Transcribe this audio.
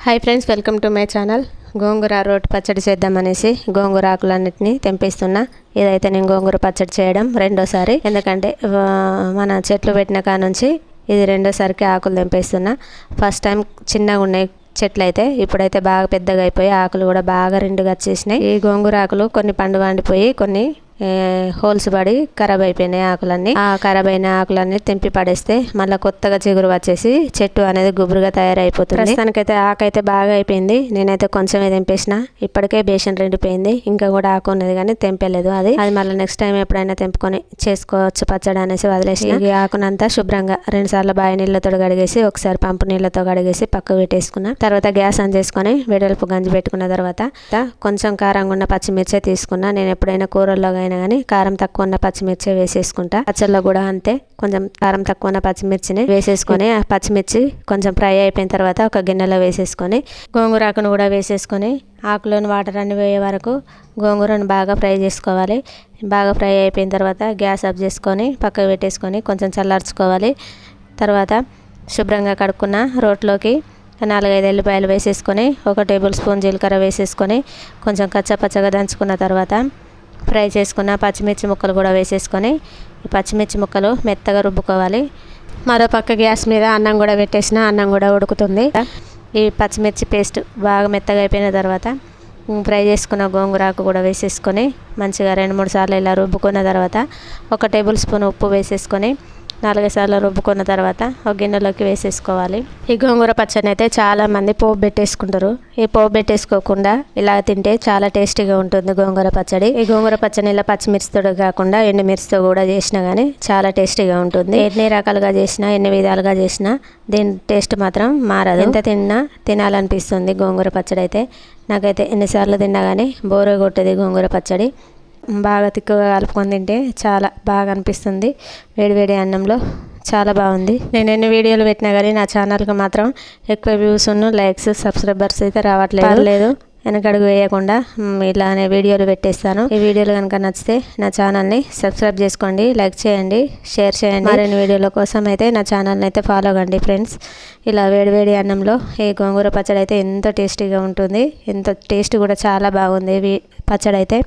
Hi friends, welcome to my channel. గోంగూర రోటి పచ్చడి చేద్దామనేసి గోంగూర ఆకులన్నిటిని తెంపిస్తున్నా. ఇదైతే నేను గోంగూర పచ్చడి చేయడం రెండోసారి. ఎందుకంటే మన చెట్లు పెట్టిన కాడ నుంచి ఇది రెండోసారికి ఆకులు తెంపేస్తున్నా. ఫస్ట్ టైం చిన్నగా ఉన్నాయి చెట్లు అయితే, ఇప్పుడైతే బాగా పెద్దగా అయిపోయి ఆకులు కూడా బాగా రెండుగా వచ్చేసినాయి. ఈ గోంగూర ఆకులు కొన్ని పండు వండిపోయి కొన్ని హోల్స్ పడి ఖరాబ్ అయిపోయినాయి ఆకులన్నీ. ఆ ఖరాబ్ అయిన ఆకులన్నీ తెంపి పడేస్తే మళ్ళీ కొత్తగా చిగురు వచ్చేసి చెట్టు అనేది గుబురుగా తయారైపోతుంది. ప్రస్తుతానికైతే ఆకు అయితే బాగా అయిపోయింది. నేనైతే కొంచెమే తెంపేసిన. ఇప్పటికే బేషన్ రెండిపోయింది. ఇంకా కూడా ఆకు ఉన్నది కానీ తెంపలేదు. అది మళ్ళీ నెక్స్ట్ టైం ఎప్పుడైనా తెంపుకొని చేసుకోవచ్చు పచ్చడి అనేసి వదిలేసి ఈ ఆకునంతా శుభ్రంగా 2 సార్లు బావి నీళ్ళతో కడిగేసి ఒకసారి పంపు నీళ్ళతో కడిగేసి పక్కకు పెట్టేసుకున్నా. తర్వాత గ్యాస్ ఆన్ చేసుకొని వెడల్పు గంజి పెట్టుకున్న తర్వాత కొంచెం కారంగా ఉన్న పచ్చిమిర్చి తీసుకున్నా. నేను ఎప్పుడైనా కూరల్లో కానీ కారం తక్కువ ఉన్న పచ్చిమిర్చి వేసేసుకుంటా. పచ్చళ్ళలో కూడా అంతే, కొంచెం కారం తక్కువ ఉన్న పచ్చిమిర్చిని వేసేసుకొని ఆ పచ్చిమిర్చి కొంచెం ఫ్రై అయిపోయిన తర్వాత ఒక గిన్నెలో వేసేసుకొని గోంగూర ఆకును కూడా వేసేసుకొని ఆకులోని వాటర్ అన్ని పోయే వరకు గోంగూరను బాగా ఫ్రై చేసుకోవాలి. బాగా ఫ్రై అయిపోయిన తర్వాత గ్యాస్ ఆఫ్ చేసుకొని పక్కకు పెట్టేసుకొని కొంచెం చల్లార్చుకోవాలి. తర్వాత శుభ్రంగా కడుక్కున్న రోట్లోకి 4-5 ఎల్లిపాయలు వేసేసుకొని 1 టేబుల్ స్పూన్ జీలకర్ర వేసేసుకొని కొంచెం కచ్చపచ్చగా దంచుకున్న తర్వాత ఫ్రై చేసుకున్న పచ్చిమిర్చి ముక్కలు కూడా వేసేసుకొని ఈ పచ్చిమిర్చి ముక్కలు మెత్తగా రుబ్బుకోవాలి. మరో పక్క గ్యాస్ మీద అన్నం కూడా పెట్టేసిన, అన్నం కూడా ఉడుకుతుంది. ఈ పచ్చిమిర్చి పేస్ట్ బాగా మెత్తగా అయిపోయిన తర్వాత ఫ్రై చేసుకున్న గోంగూర ఆకు కూడా వేసేసుకొని మంచిగా 2-3 సార్లు ఇలా రుబ్బుకున్న తర్వాత 1 టేబుల్ స్పూన్ ఉప్పు వేసేసుకొని 4 సార్లు రుబ్బుకున్న తర్వాత ఒక గిన్నెలోకి వేసేసుకోవాలి. ఈ గోంగూర పచ్చడిని అయితే చాలా మంది పోపు పెట్టేసుకుంటారు. ఈ పోపు పెట్టేసుకోకుండా ఇలా తింటే చాలా టేస్టీగా ఉంటుంది గోంగూర పచ్చడి. ఈ గోంగూర పచ్చడిని ఇలా పచ్చిమిర్చితో కాకుండా ఎండుమిర్చితో కూడా చేసినా కానీ చాలా టేస్టీగా ఉంటుంది. ఎన్ని రకాలుగా చేసినా, ఎన్ని విధాలుగా చేసినా దీని టేస్ట్ మాత్రం మారదు. ఎంత తిన్నా తినాలనిపిస్తుంది గోంగూర పచ్చడి అయితే. నాకైతే ఎన్నిసార్లు తిన్నా కానీ బోరే కొట్టేది గోంగూర పచ్చడి. బాగా తిక్కుగా కలుపుకొని తింటే చాలా బాగా అనిపిస్తుంది. వేడివేడి అన్నంలో చాలా బాగుంది. నేను ఎన్ని వీడియోలు పెట్టినా కానీ నా ఛానల్కి మాత్రం ఎక్కువ వ్యూస్ లైక్స్ సబ్స్క్రైబర్స్ అయితే రావట్లేదు. వెనకడుగు వేయకుండా ఇలానే వీడియోలు పెట్టేస్తాను. ఈ వీడియోలు కనుక నచ్చితే నా ఛానల్ని సబ్స్క్రైబ్ చేసుకోండి, లైక్ చేయండి, షేర్ చేయండి. మరిన్ని వీడియోల కోసం అయితే నా ఛానల్ని అయితే ఫాలో కండి ఫ్రెండ్స్. ఇలా వేడివేడి అన్నంలో ఈ గోంగూర పచ్చడి అయితే ఎంతో టేస్టీగా ఉంటుంది. ఎంతో టేస్ట్ కూడా చాలా బాగుంది పచ్చడి అయితే.